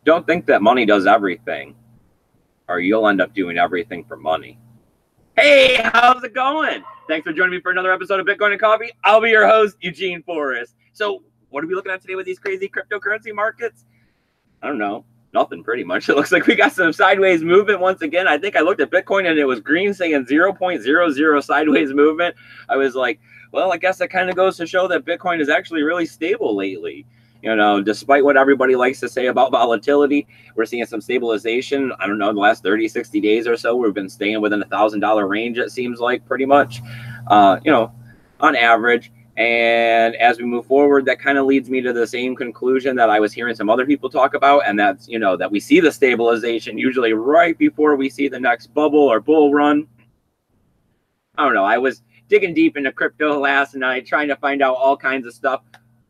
don't think that money does everything, or you'll end up doing everything for money. Hey, how's it going? Thanks for joining me for another episode of Bitcoin and Coffee. I'll be your host, Eugene Forrest. So what are we looking at today with these crazy cryptocurrency markets? I don't know. Nothing, pretty much. It looks like we got some sideways movement once again. I think I looked at Bitcoin and it was green saying 0.00 sideways movement. I was like, well, I guess that kind of goes to show that Bitcoin is actually really stable lately. You know, despite what everybody likes to say about volatility, we're seeing some stabilization. I don't know, in the last 30, 60 days or so, we've been staying within $1,000 range, it seems like, pretty much, you know, on average. And as we move forward, that kind of leads me to the same conclusion that I was hearing some other people talk about. And that's, you know, that we see the stabilization usually right before we see the next bubble or bull run. I don't know. I was digging deep into crypto last night, trying to find out all kinds of stuff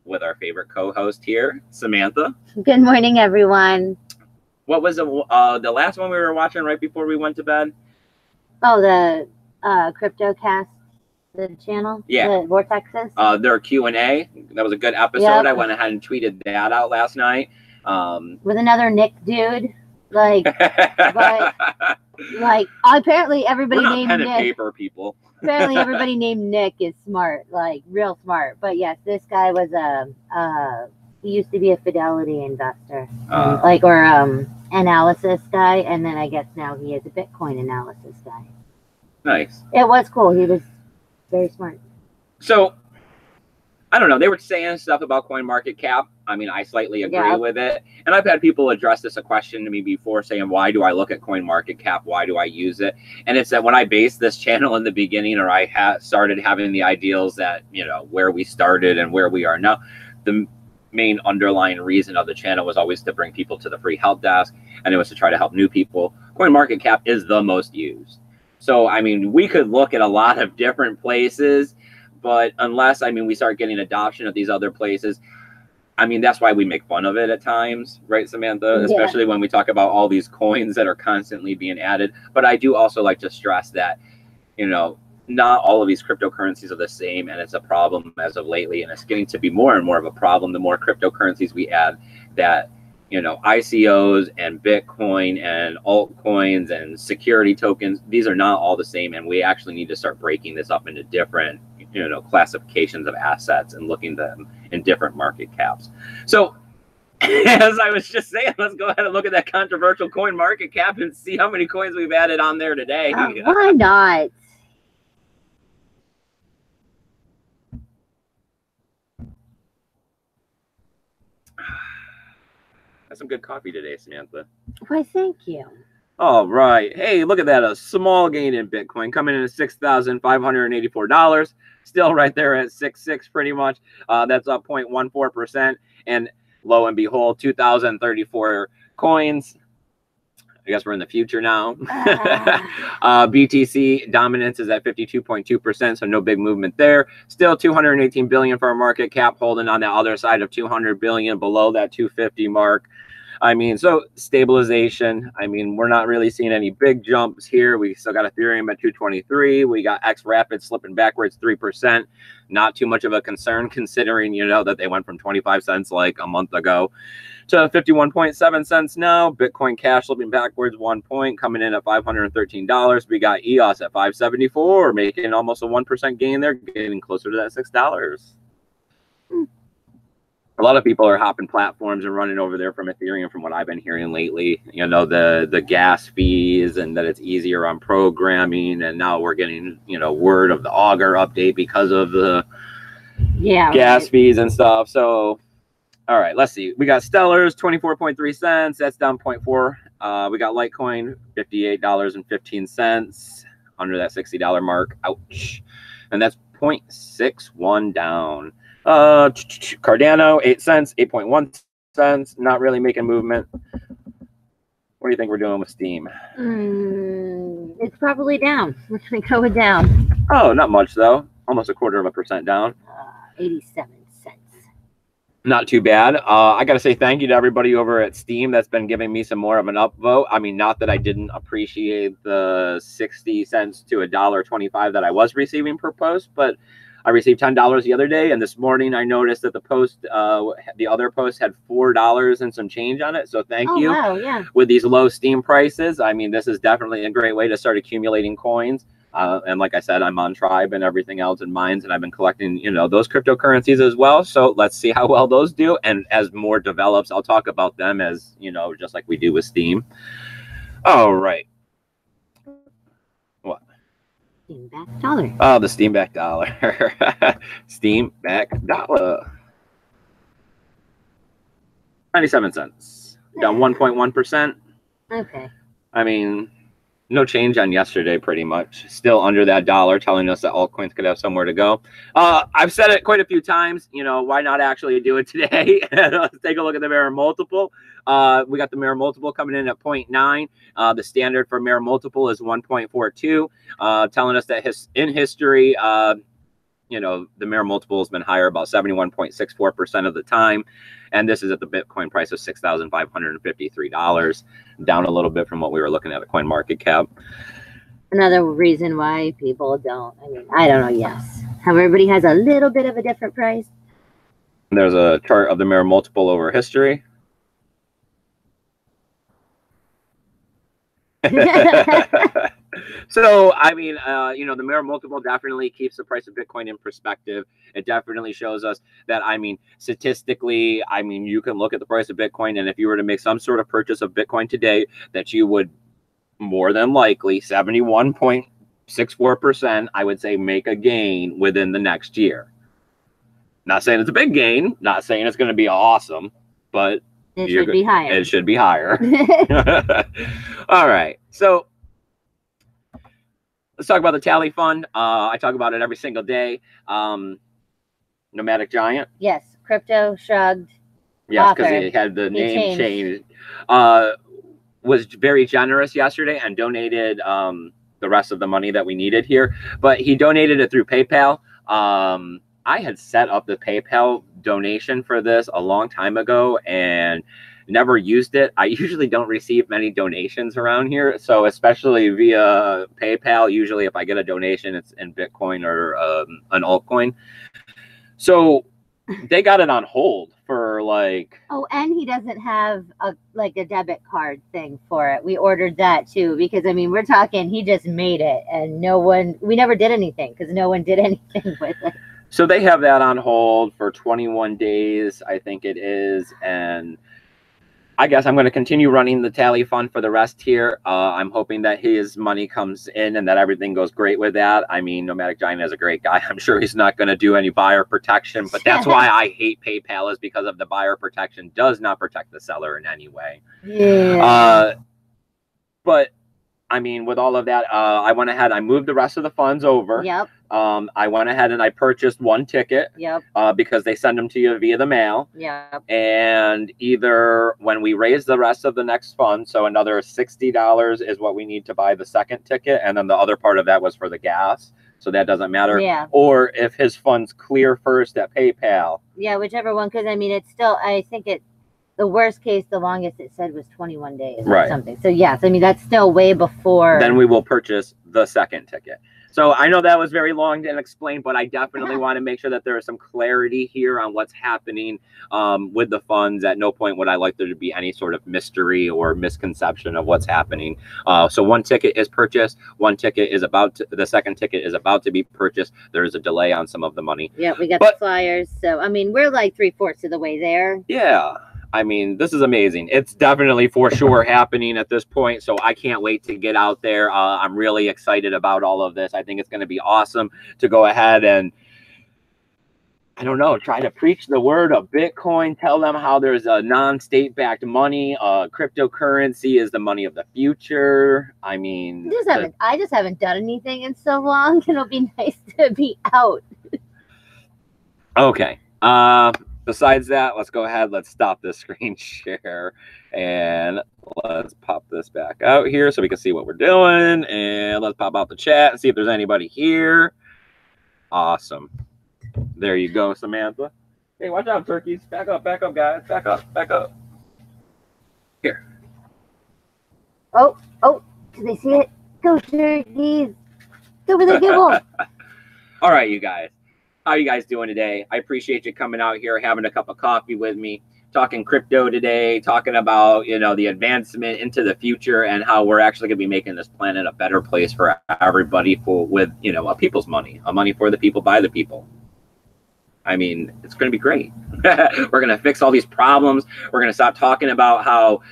with our favorite co-host here, Samantha. Good morning, everyone. What was the last one we were watching right before we went to bed? Oh, the CryptoCast, the channel? Yeah. The Vortexes? Their Q&A. That was a good episode. Yep. I went ahead and tweeted that out last night. With another Nick dude. Like, but, like, apparently everybody We're not named pen Nick. And paper people. Apparently everybody named Nick is smart, like real smart. But yes, this guy was he used to be a Fidelity investor, analysis guy, and then I guess now he is a Bitcoin analysis guy. Nice. It was cool. He was very smart. So I don't know. They were saying stuff about CoinMarketCap. I mean, I slightly agree with it. And I've had people address this a question to me before saying, why do I look at CoinMarketCap? Why do I use it? And it's that when I based this channel in the beginning, or I started having the ideals that, you know, where we started and where we are now, the main underlying reason of the channel was always to bring people to the free help desk. And it was to try to help new people. CoinMarketCap is the most used. So, I mean, we could look at a lot of different places, but unless, I mean, we start getting adoption of these other places, I mean, that's why we make fun of it at times, right, Samantha? Yeah. Especially when we talk about all these coins that are constantly being added. But I do also like to stress that, you know, not all of these cryptocurrencies are the same, and it's a problem as of lately, and it's getting to be more and more of a problem the more cryptocurrencies we add, that, you know, ICOs and Bitcoin and altcoins and security tokens, these are not all the same, and we actually need to start breaking this up into different, you know, classifications of assets and looking at them in different market caps. So as I was just saying, let's go ahead and look at that controversial coin market cap and see how many coins we've added on there today. Why not? That's some good coffee today, Samantha. Why, thank you. All right. Hey, look at that. A small gain in Bitcoin coming in at $6,584. Still right there at 6.6 pretty much. That's up 0.14%. And lo and behold, 2,034 coins. I guess we're in the future now. BTC dominance is at 52.2%, so no big movement there. Still 218 billion for our market cap, holding on the other side of 200 billion, below that 250 mark. I mean, so stabilization. I mean, we're not really seeing any big jumps here. We still got Ethereum at 223. We got XRapid slipping backwards 3%. Not too much of a concern considering, you know, that they went from 25 cents like a month ago to 51.7 cents now. Bitcoin Cash slipping backwards 1 point, coming in at $513. We got EOS at 574, making almost a 1% gain there, getting closer to that $6. A lot of people are hopping platforms and running over there from Ethereum, from what I've been hearing lately. You know, the gas fees, and that it's easier on programming. And now we're getting, you know, word of the Augur update because of the gas fees and stuff. So, all right, let's see. We got Stellar's 24.3 cents. That's down 0.4. We got Litecoin, $58.15, under that $60 mark. Ouch. And that's 0.61 down. Cardano, 8 cents, 8.1 cents, not really making movement. What do you think we're doing with Steam? It's probably down. We're going to go with down. Oh, not much, though. Almost 1/4% down. 87 cents. Not too bad. I got to say thank you to everybody over at Steam that's been giving me some more of an upvote. I mean, not that I didn't appreciate the 60 cents to $1.25 that I was receiving per post, but I received $10 the other day, and this morning I noticed that the post, the other post had $4 and some change on it. So thank you. Wow, yeah. With these low Steam prices, I mean, this is definitely a great way to start accumulating coins. And like I said, I'm on Tribe and everything else in Mines, and I've been collecting, you know, those cryptocurrencies as well. So let's see how well those do. And as more develops, I'll talk about them as, you know, just like we do with Steam. All right. What? Steamback dollar. Oh, the Steamback dollar. Steamback dollar. 97 cents. Down 1.1%. Okay. I mean, no change on yesterday, pretty much. Still under that dollar, telling us that altcoins could have somewhere to go. I've said it quite a few times. You know, why not actually do it today? Let's take a look at the mirror multiple. We got the mirror multiple coming in at 0.9. The standard for mirror multiple is 1.42, telling us that in history, you know, the mirror multiple has been higher about 71.64% of the time. And this is at the Bitcoin price of $6,553, down a little bit from what we were looking at CoinMarketCap. Another reason why people don't, I mean, I don't know, yes. How everybody has a little bit of a different price. There's a chart of the mirror multiple over history. So, I mean, you know, the mirror multiple definitely keeps the price of Bitcoin in perspective. It definitely shows us that, I mean, statistically, I mean, you can look at the price of Bitcoin, and if you were to make some sort of purchase of Bitcoin today, that you would more than likely, 71.64%, I would say, make a gain within the next year. Not saying it's a big gain, not saying it's going to be awesome, but it should be higher. It should be higher. All right. So let's talk about the Tally Fund. I talk about it every single day. Nomadic Giant. Yes. Crypto Shrugged. Yes, because he had the name changed. Was very generous yesterday and donated the rest of the money that we needed here. But he donated it through PayPal. I had set up the PayPal donation for this a long time ago and never used it. I usually don't receive many donations around here. So especially via PayPal, usually if I get a donation, it's in Bitcoin or an altcoin. So they got it on hold for like... Oh, and he doesn't have a debit card thing for it. We ordered that too, because I mean, we're talking, he just made it and we never did anything because no one did anything with it. So they have that on hold for 21 days, I think it is. And I guess I'm going to continue running the Tally Fund for the rest here. I'm hoping that his money comes in and that everything goes great with that. I mean, Nomadic Giant is a great guy. I'm sure he's not going to do any buyer protection, but that's why I hate PayPal, is because of the buyer protection does not protect the seller in any way. Yeah. But I mean, with all of that, I went ahead, I moved the rest of the funds over. Yep. I went ahead and I purchased one ticket. Yep. Because they send them to you via the mail. Yep. And either when we raise the rest of the next fund, so another $60 is what we need to buy the second ticket, and then the other part of that was for the gas, so that doesn't matter. Yeah. Or if his funds clear first at PayPal. Yeah, whichever one, because I mean, it's still, I think the worst case, the longest it said was 21 days or something. So yes, I mean, that's still way before. Then we will purchase the second ticket. So I know that was very long and explained, but I definitely want to make sure that there is some clarity here on what's happening with the funds. At no point would I like there to be any sort of mystery or misconception of what's happening. So one ticket is purchased. One ticket is the second ticket is about to be purchased. There is a delay on some of the money. Yeah, we got the flyers. So, I mean, we're like 3/4 of the way there. Yeah. I mean, this is amazing. It's definitely for sure happening at this point. So I can't wait to get out there. I'm really excited about all of this. I think it's going to be awesome to go ahead and, I don't know, try to preach the word of Bitcoin, tell them how there's a non-state backed money. Cryptocurrency is the money of the future. I mean, I just haven't done anything in so long. It'll be nice to be out. Okay. Besides that, let's go ahead. Let's stop this screen share and let's pop this back out here so we can see what we're doing. And let's pop out the chat and see if there's anybody here. Awesome. There you go, Samantha. Hey, watch out, turkeys. Back up, guys. Back up. Here. Oh, do they see it? Go, turkeys. Go for the kibble. All right, you guys. How are you guys doing today? I appreciate you coming out here, having a cup of coffee with me, talking crypto today, talking about, you know, the advancement into the future and how we're actually going to be making this planet a better place for everybody with, you know, a people's money, a money for the people, by the people. I mean, it's going to be great. We're going to fix all these problems. We're going to stop talking about how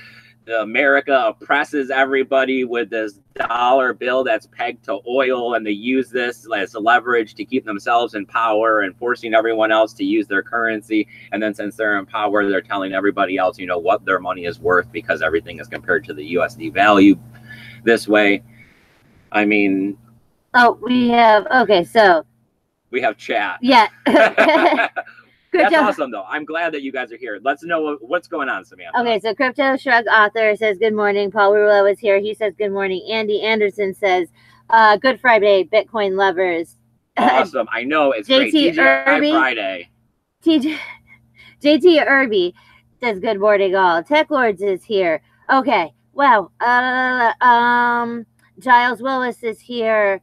America oppresses everybody with this dollar bill that's pegged to oil, and they use this as leverage to keep themselves in power and forcing everyone else to use their currency. And then since they're in power, they're telling everybody else, you know, what their money is worth because everything is compared to the USD value this way. I mean, oh, we have, okay, so we have chat. Yeah. That's awesome, though. I'm glad that you guys are here. Let's know what's going on, Samantha. Okay, so Crypto Shrug author says, good morning. Paul Rulo is here. He says, good morning. Andy Anderson says, good Friday, Bitcoin lovers. Awesome. I know. It's great. TGI Friday. JT Irby says, good morning, all. Tech Lords is here. Okay. Wow. Giles Willis is here.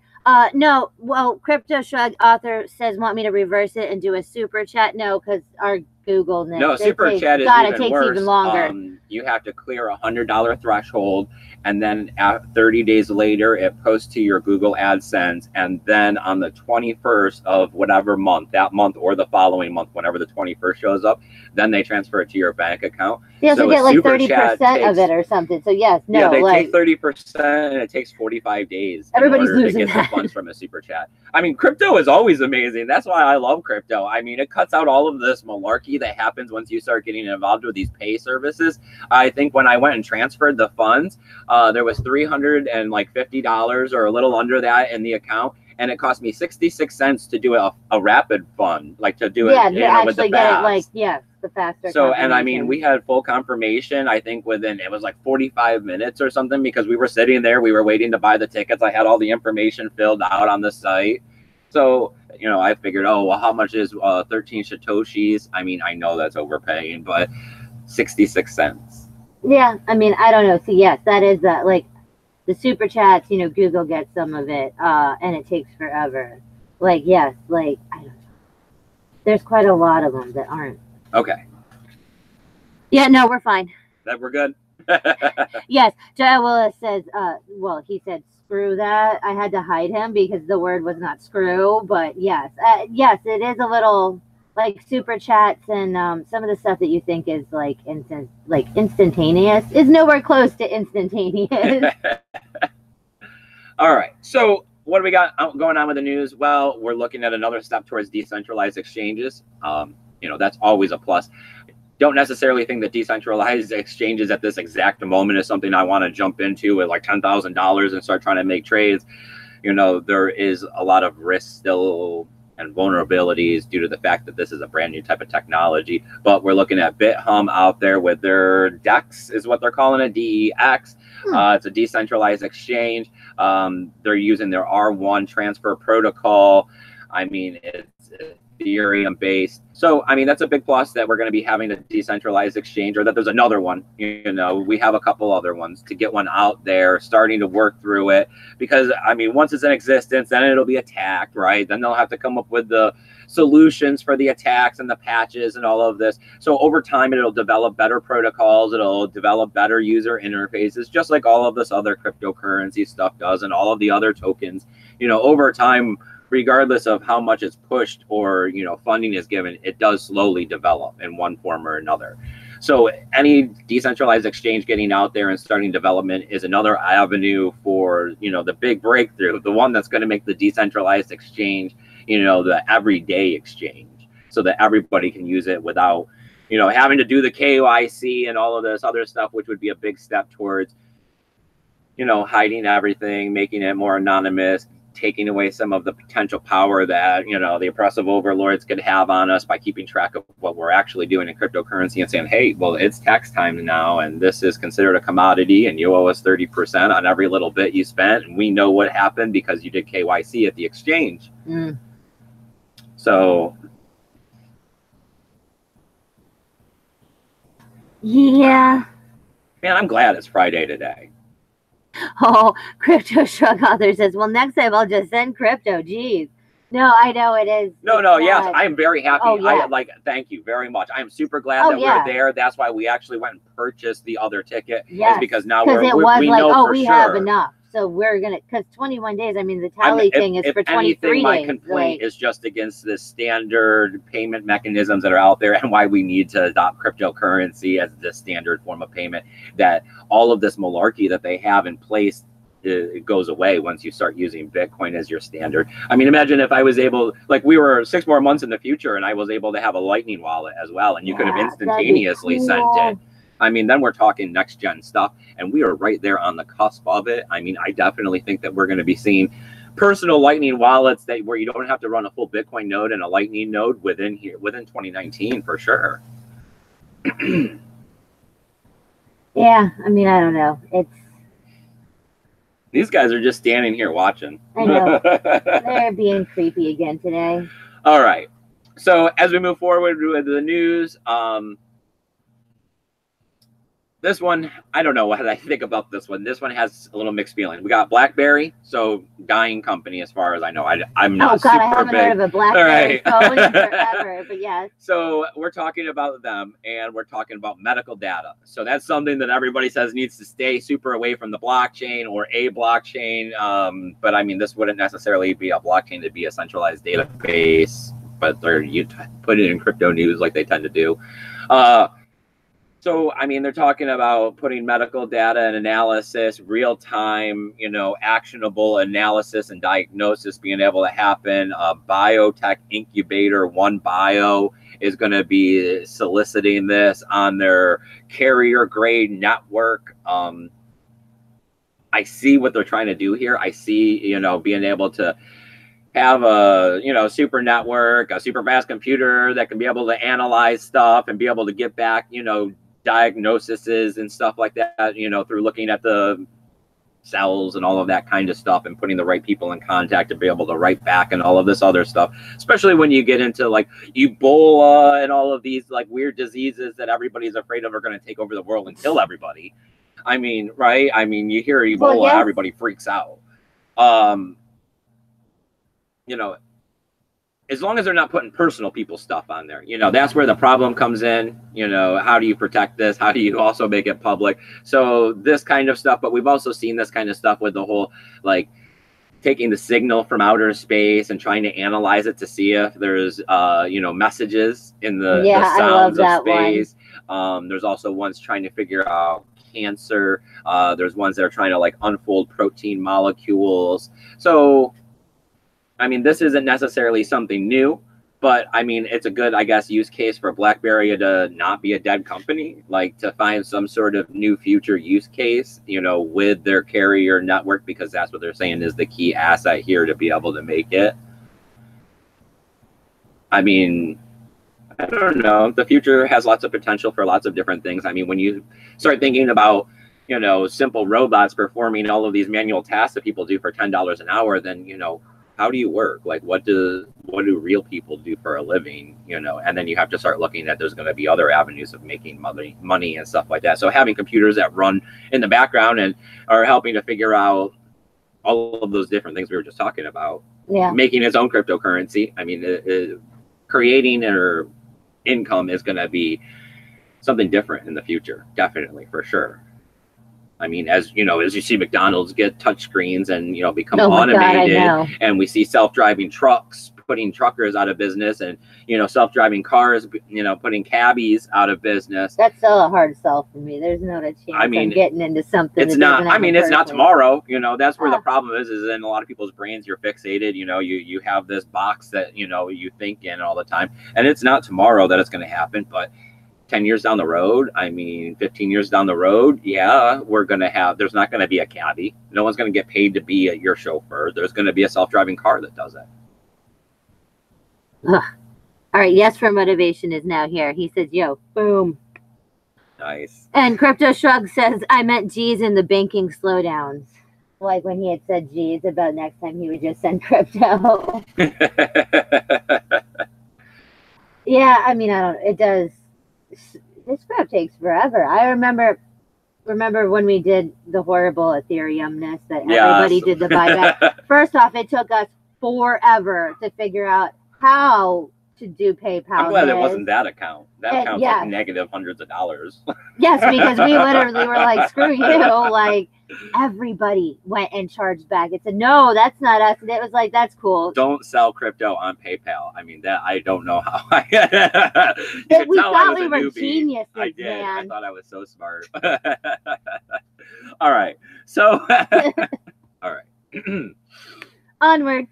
No, well, Crypto Shrug author says, want me to reverse it and do a super chat? No, because our Google No, super chat is even worse. Even longer. You have to clear $100 threshold, and then 30 days later, it posts to your Google AdSense, and then on the 21st of whatever month, that month or the following month, whenever the 21st shows up, then they transfer it to your bank account. You have to get like 30% of it or something. So yes, no, yeah, they take 30%, and it takes 45 days. Everybody's losing to get the funds from a super chat. I mean, crypto is always amazing. That's why I love crypto. I mean, it cuts out all of this malarkey that happens once you start getting involved with these pay services. I think when I went and transferred the funds, there was $350 or a little under that in the account, and it cost me 66 cents to do a rapid fund, like to do it. Yeah, to actually get it, like, yeah, the faster. So, and I mean, we had full confirmation, I think within, it was like 45 minutes or something, because we were sitting there, we were waiting to buy the tickets. I had all the information filled out on the site. So, you know, I figured, oh, well, how much is 13 Satoshis? I mean, I know that's overpaying, but 66 cents. Yeah, I mean, I don't know. So, yes, that is like the super chats, you know, Google gets some of it, and it takes forever. Like, yes, like, I don't know. There's quite a lot of them that aren't. Okay. Yeah, no, we're fine. That we're good? Yes, Joel Willis says, well, he said, screw that. I had to hide him because the word was not screw, but yes. Yes, it is a little like super chats and some of the stuff that you think is like instantaneous is nowhere close to instantaneous. All right. So what do we got going on with the news? Well, we're looking at another step towards decentralized exchanges. You know, that's always a plus. Don't necessarily think that decentralized exchanges at this exact moment is something I want to jump into with like $10,000 and start trying to make trades. You know, there is a lot of risk still and vulnerabilities due to the fact that this is a brand new type of technology. But we're looking at BitHum out there with their DEX is what they're calling it, DEX. It's a decentralized exchange. They're using their R1 transfer protocol. I mean, it's Ethereum based. So, I mean, that's a big plus that we're going to be having a decentralized exchange, or that there's another one. You know, we have a couple other ones to get one out there, starting to work through it. Because, I mean, once it's in existence, then it'll be attacked, right? Then they'll have to come up with the solutions for the attacks and the patches and all of this. So over time, it'll develop better protocols. It'll develop better user interfaces, just like all of this other cryptocurrency stuff does and all of the other tokens. You know, over time, regardless of how much it's pushed or, you know, funding is given, it does slowly develop in one form or another. So any decentralized exchange getting out there and starting development is another avenue for, you know, the big breakthrough, the one that's going to make the decentralized exchange, you know, the everyday exchange, so that everybody can use it without, you know, having to do the KYC and all of this other stuff, which would be a big step towards, you know, hiding everything, making it more anonymous, taking away some of the potential power that, you know, the oppressive overlords could have on us by keeping track of what we're actually doing in cryptocurrency and saying, hey, well, it's tax time now, and this is considered a commodity, and you owe us 30% on every little bit you spent, and we know what happened because you did KYC at the exchange. So, yeah. Man, I'm glad it's Friday today. Oh, Crypto Shrug Author says, well, next time I'll just send crypto. Geez. No, I know it is. No, yes, I am very happy. Oh, yeah. Thank you very much. I am super glad that we're there. That's why we actually went and purchased the other ticket. Yes, because now we know for sure. Have enough. So we're going to, because 21 days, I mean, the tally thing is for 23 days. My complaint is just against the standard payment mechanisms that are out there and why we need to adopt cryptocurrency as the standard form of payment, that all of this malarkey that they have in place, it goes away once you start using Bitcoin as your standard. I mean, imagine if I was able, like we were 6 more months in the future and I was able to have a Lightning wallet as well, and you could have instantaneously sent it. I mean, then we're talking next gen stuff, and we are right there on the cusp of it. I mean, I definitely think that we're going to be seeing personal Lightning wallets where you don't have to run a full Bitcoin node and a Lightning node within 2019 for sure. Yeah, I mean, I don't know. These guys are just standing here watching. I know. They're being creepy again today. All right. So as we move forward with the news, this one, I don't know what I think about this one. This one has a little mixed feelings. We got BlackBerry, so dying company as far as I know. I'm not super big. I haven't heard of a BlackBerry phone forever, but yes. So we're talking about them, and we're talking about medical data. So that's something that everybody says needs to stay super away from the blockchain or a blockchain. But I mean, this wouldn't necessarily be a blockchain; it'd be a centralized database. But you put it in crypto news like they tend to do. So, I mean, they're talking about putting medical data and analysis, real-time, actionable analysis and diagnosis being able to happen. Biotech incubator, One Bio, is going to be soliciting this on their carrier-grade network. I see what they're trying to do here. I see, being able to have a super network, a super fast computer that can be able to analyze stuff and be able to get back diagnoses and stuff like that, through looking at the cells and all of that kind of stuff and putting the right people in contact to be able to write back and all of this other stuff, especially when you get into like Ebola and all of these like weird diseases that everybody's afraid of are going to take over the world and kill everybody. I mean, right? I mean, you hear Ebola, well, yes. Everybody freaks out. As long as they're not putting personal people stuff on there, that's where the problem comes in. How do you protect this? How do you also make it public? So this kind of stuff, but we've also seen this kind of stuff with the whole, like, taking the signal from outer space and trying to analyze it to see if there's, messages in the sounds of space. There's also ones trying to figure out cancer. There's ones that are trying to, like, unfold protein molecules. So, I mean, this isn't necessarily something new, but I mean, it's a good, I guess, use case for BlackBerry to not be a dead company, like to find some sort of new future use case, with their carrier network, because that's what they're saying is the key asset here to be able to make it. I mean, I don't know. The future has lots of potential for lots of different things. I mean, when you start thinking about, simple robots performing all of these manual tasks that people do for $10 an hour, then, how do you work? Like, what do real people do for a living? And then you have to start looking at there's going to be other avenues of making money and stuff like that. So having computers that run in the background and are helping to figure out all of those different things we were just talking about, making its own cryptocurrency. I mean, creating or income is going to be something different in the future, definitely, for sure. I mean, as you see McDonald's get touchscreens and, become automated, and we see self-driving trucks putting truckers out of business, and, self-driving cars, putting cabbies out of business. That's still a hard sell for me. There's not a chance I'm getting into something. It's not, it's not tomorrow, that's where the problem is in a lot of people's brains. You're fixated, you have this box that, you think in all the time, and it's not tomorrow that it's going to happen, but 10 years down the road, 15 years down the road, there's not going to be a cabbie. No one's going to get paid to be your chauffeur. There's going to be a self-driving car that does it. Ugh. All right. Yes, for motivation is now here. He says, yo, boom. Nice. And Crypto Shrug says, I meant G's in the banking slowdowns. Like when he had said G's about next time he would just send crypto. Yeah, I don't, it does. This crap takes forever. I remember when we did the horrible Ethereum-ness that everybody did the buyback. First off, it took us forever to figure out how to do PayPal. I'm glad it wasn't that account. That account's like negative hundreds of dollars. Yes, because we literally were like, screw you. Like, everybody went and charged back. It said, no, that's not us. And it was like, that's cool. Don't sell crypto on PayPal. I mean, that I don't know how. We thought we were geniuses, I did. man. I thought I was so smart. All right. So, all right. Onward.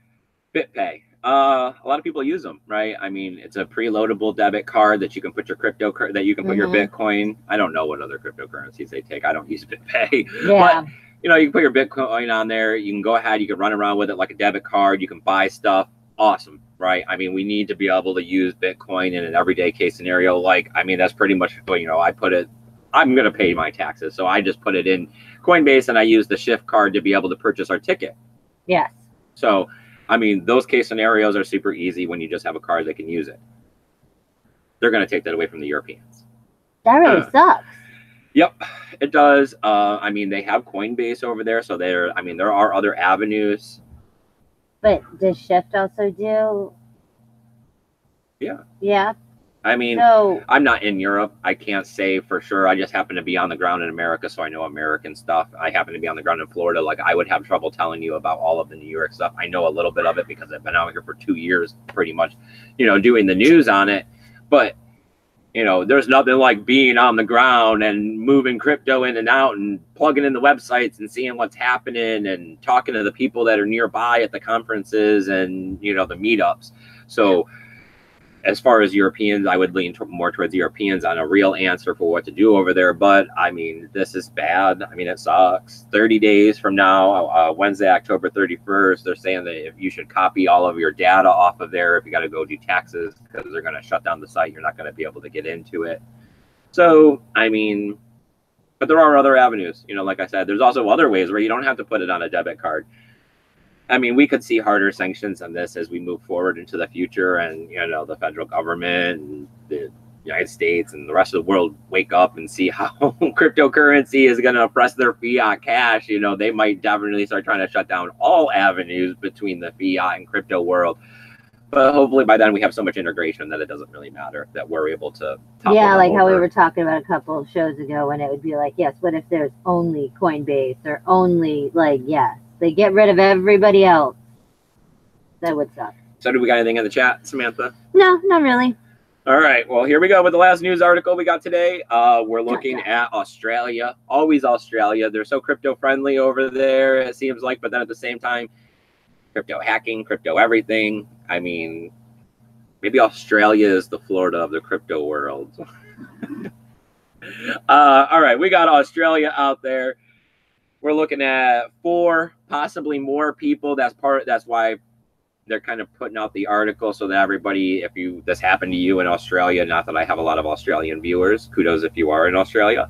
BitPay. A lot of people use them, right? I mean, it's a preloadable debit card that you can put your crypto, that you can put your Bitcoin. I don't know what other cryptocurrencies they take. I don't use BitPay. Yeah. But, you know, you can put your Bitcoin on there. You can go ahead. You can run around with it like a debit card. You can buy stuff. Awesome, right? I mean, we need to be able to use Bitcoin in an everyday case scenario. Like, I mean, that's pretty much, you know, I put it, I'm going to pay my taxes. So I just put it in Coinbase and I use the Shift card to be able to purchase our ticket. Yes. So, I mean, those case scenarios are super easy when you just have a card that can use it. They're going to take that away from the Europeans. That really sucks. Yep, it does. I mean, they have Coinbase over there, so there are other avenues. But does Shift also do? Yeah. Yeah. I mean, so, I'm not in Europe. I can't say for sure. I just happen to be on the ground in America, so I know American stuff. I happen to be on the ground in Florida. Like, I would have trouble telling you about all of the New York stuff. I know a little bit of it because I've been out here for 2 years, pretty much, you know, doing the news on it. But, you know, there's nothing like being on the ground and moving crypto in and out and plugging in the websites and seeing what's happening and talking to the people that are nearby at the conferences and, you know, the meetups. So, as far as Europeans, I would lean more towards Europeans on a real answer for what to do over there. But, I mean, this is bad. I mean, it sucks. 30 days from now, Wednesday, October 31st, they're saying that if you should copy all of your data off of there if you got to go do taxes because they're going to shut down the site. You're not going to be able to get into it. So, I mean, but there are other avenues. You know, like I said, there's also other ways where you don't have to put it on a debit card. I mean, we could see harder sanctions on this as we move forward into the future, and, you know, the federal government and the United States and the rest of the world wake up and see how cryptocurrency is going to oppress their fiat cash. You know, they might definitely start trying to shut down all avenues between the fiat and crypto world. But hopefully by then we have so much integration that it doesn't really matter, that we're able to. Yeah, like how we were talking about a couple of shows ago when it would be like, yes, what if there's only Coinbase or only, like, yes. They get rid of everybody else. That would suck. So do we got anything in the chat, Samantha? No, not really. All right. Well, here we go with the last news article we got today. We're looking at Australia. Always Australia. They're so crypto friendly over there, it seems like. But then at the same time, crypto hacking, crypto everything. I mean, maybe Australia is the Florida of the crypto world. All right. We got Australia out there. We're looking at 4, possibly more people. That's why they're kind of putting out the article so that everybody, if this happened to you in Australia, not that I have a lot of Australian viewers, kudos if you are in Australia,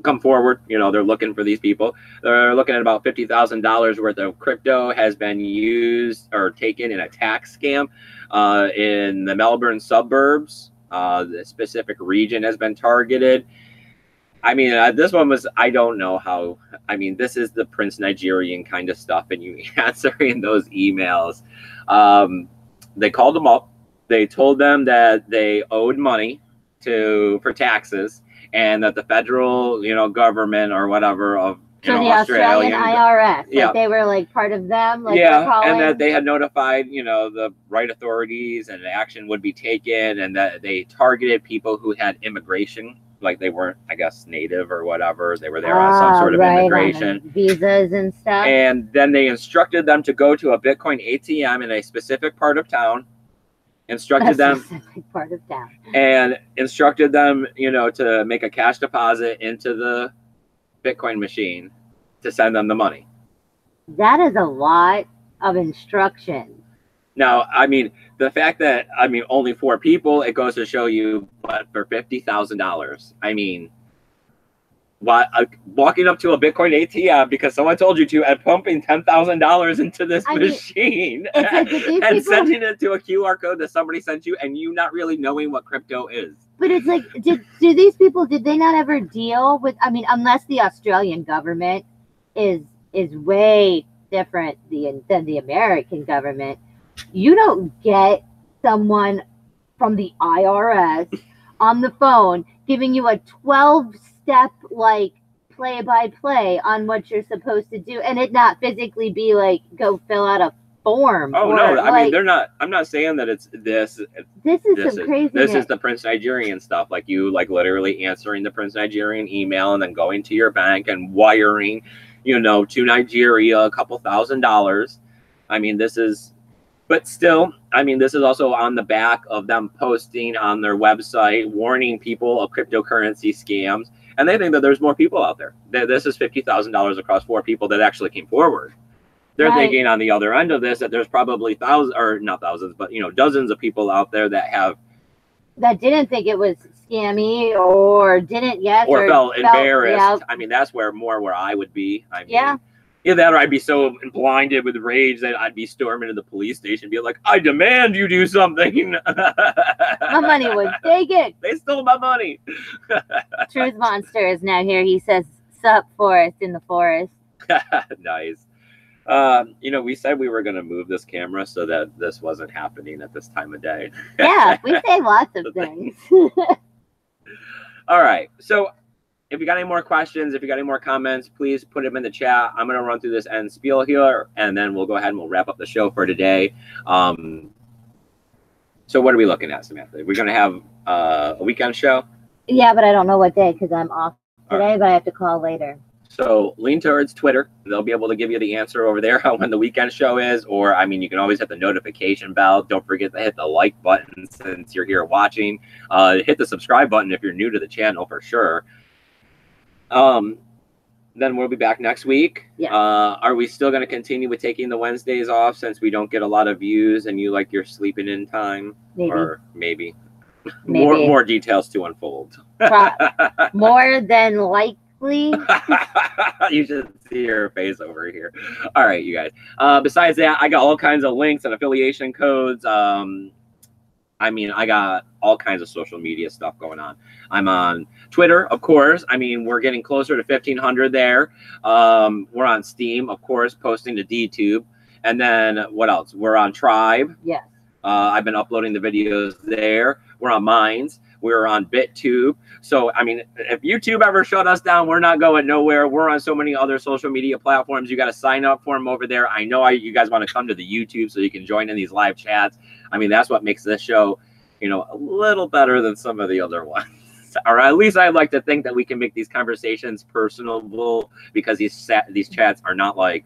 come forward. You know, they're looking for these people. They're looking at about $50,000 worth of crypto has been used or taken in a tax scam in the Melbourne suburbs. The specific region has been targeted. I mean, this one was, I don't know how, I mean, this is the Prince Nigerian kind of stuff, and you answering those emails. They called them up. They told them that they owed money for taxes, and that the federal, you know, government or whatever of, so the Australian IRS, like they were like part of them, like and that they had notified, you know, the right authorities, and action would be taken, and that they targeted people who had immigration. Like they weren't, I guess, native or whatever. They were there on some sort of immigration. Visas and stuff. And then they instructed them to go to a Bitcoin ATM in a specific part of town. Instructed them, and instructed them, you know, to make a cash deposit into the Bitcoin machine to send them the money. That is a lot of instructions. Now, I mean, the fact that, I mean, only 4 people, it goes to show you, but for $50,000, I mean, walking up to a Bitcoin ATM because someone told you to, and pumping $10,000 into this machine and sending it to a QR code that somebody sent you, and you not really knowing what crypto is. But it's like, do these people, did they not ever deal with, I mean, unless the Australian government is way different than the American government. You don't get someone from the IRS on the phone giving you a 12-step like play-by-play on what you're supposed to do, and it not physically be like go fill out a form. Oh no, I mean they're not. I'm not saying that it's this. This is some crazy. This is the Prince Nigerian stuff. Like you, like literally answering the Prince Nigerian email and then going to your bank and wiring, you know, to Nigeria a couple $1,000s. I mean, this is. But still, I mean, this is also on the back of them posting on their website, warning people of cryptocurrency scams. And they think that there's more people out there. This is $50,000 across 4 people that actually came forward. They're thinking on the other end of this that there's probably thousands, or not thousands, but, you know, dozens of people out there that didn't think it was scammy or didn't yet. Or felt embarrassed. I mean, that's where I would be. I mean, either that or I'd be so blinded with rage that I'd be storming to the police station and be like, I demand you do something. My money was taken. They stole my money. Truth Monster is now here. He says, sup, forest in the forest. Nice. You know, we said we were going to move this camera so that this wasn't happening at this time of day. Yeah, we say lots of things. All right. So if you got any more questions, if you got any more comments, please put them in the chat. I'm going to run through this end spiel here, and then we'll go ahead and we'll wrap up the show for today. So what are we looking at, Samantha? We're going to have a weekend show? Yeah, but I don't know what day because I'm off today, but I have to call later. So lean towards Twitter. They'll be able to give you the answer over there on when the weekend show is. Or, I mean, you can always hit the notification bell. Don't forget to hit the like button since you're here watching. Hit the subscribe button if you're new to the channel for sure. Then we'll be back next week. Yeah. Are we still going to continue with taking the Wednesdays off since we don't get a lot of views and you like your sleeping in time? Maybe. Or maybe. More details to unfold. More than likely. You should see her face over here. All right, you guys. Besides that, I got all kinds of links and affiliation codes. I mean, I got all kinds of social media stuff going on. I'm on Twitter, of course. I mean, we're getting closer to 1,500 there. We're on Steam, of course, posting to DTube. And then what else? We're on Tribe. Yes. I've been uploading the videos there. We're on Minds. We're on BitTube. So, I mean, if YouTube ever shut us down, we're not going nowhere. We're on so many other social media platforms. You got to sign up for them over there. I know you guys want to come to the YouTube so you can join in these live chats. I mean, that's what makes this show, you know, a little better than some of the other ones. Or at least I'd like to think that we can make these conversations personable because these chats are not like,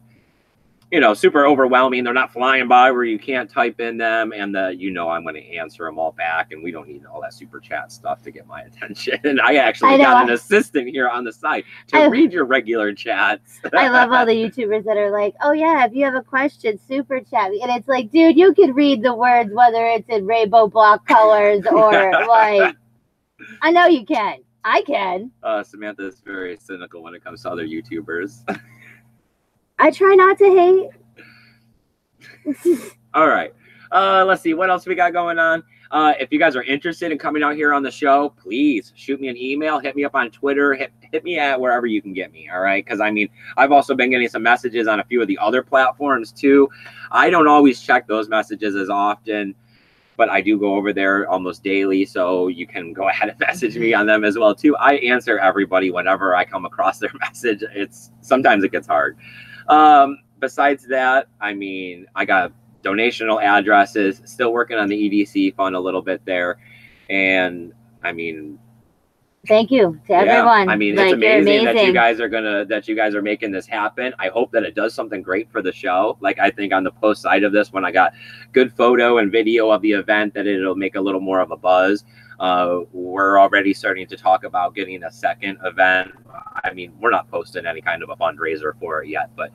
you know, super overwhelming. They're not flying by where you can't type in them, and you know, I'm going to answer them all back, and we don't need all that super chat stuff to get my attention. And I actually got an assistant here on the side to read your regular chats. I love all the YouTubers that are like, oh yeah, if you have a question, super chat. And it's like, dude, you can read the words whether it's in rainbow block colors or like, I know you can. I can. Samantha is very cynical when it comes to other YouTubers. I try not to hate. All right. Let's see what else we got going on. If you guys are interested in coming out here on the show, please shoot me an email, hit me up on Twitter, hit me at wherever you can get me. All right. Because I mean, I've also been getting some messages on a few of the other platforms too. I don't always check those messages as often, but I do go over there almost daily. So you can go ahead and message me on them as well too. I answer everybody whenever I come across their message. Sometimes it gets hard. Besides that, I mean, I got donational addresses, still working on the EDC fund a little bit there. And I mean, thank you to everyone. I mean, like, it's amazing that you guys are making this happen. I hope that it does something great for the show. Like, I think on the post side of this, when I got good photo and video of the event, that it'll make a little more of a buzz. We're already starting to talk about getting a second event. I mean, we're not posting any kind of a fundraiser for it yet, but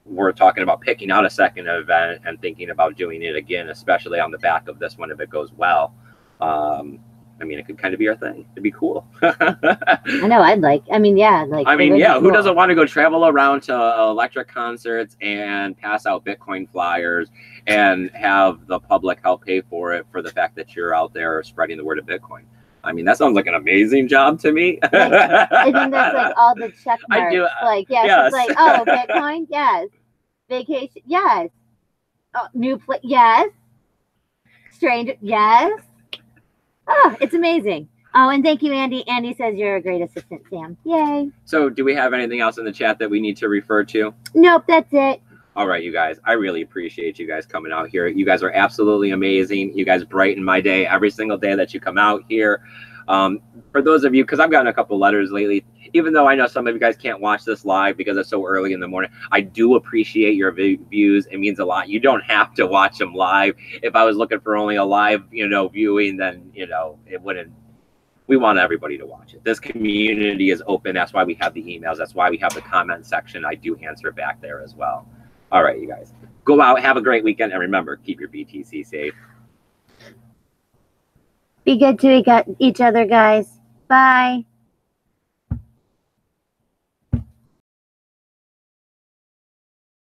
we're talking about picking out a second event and thinking about doing it again, especially on the back of this one if it goes well. I mean, it could kind of be our thing. It'd be cool. I know. Who doesn't want to go travel around to electric concerts and pass out Bitcoin flyers and have the public help pay for it for the fact that you're out there spreading the word of Bitcoin? I mean, that sounds like an amazing job to me. I think that's like all the check marks. I do. Like, yes. It's like, oh, Bitcoin, yes. Vacation, yes. Oh, new place, yes. Stranger, yes. Oh, it's amazing. Oh, and thank you, Andy. Andy says you're a great assistant, Sam. Yay. So do we have anything else in the chat that we need to refer to? Nope, that's it. All right, you guys, I really appreciate you guys coming out here. You guys are absolutely amazing. You guys brighten my day every single day that you come out here. For those of you, because I've gotten a couple letters lately, even though I know some of you guys can't watch this live because it's so early in the morning, I do appreciate your views. It means a lot. You don't have to watch them live. If I was looking for only a live, viewing, then, it wouldn't. We want everybody to watch it. This community is open. That's why we have the emails. That's why we have the comment section. I do answer back there as well. All right, you guys. Go out, have a great weekend, and remember, keep your BTC safe. Be good to each other, guys. Bye.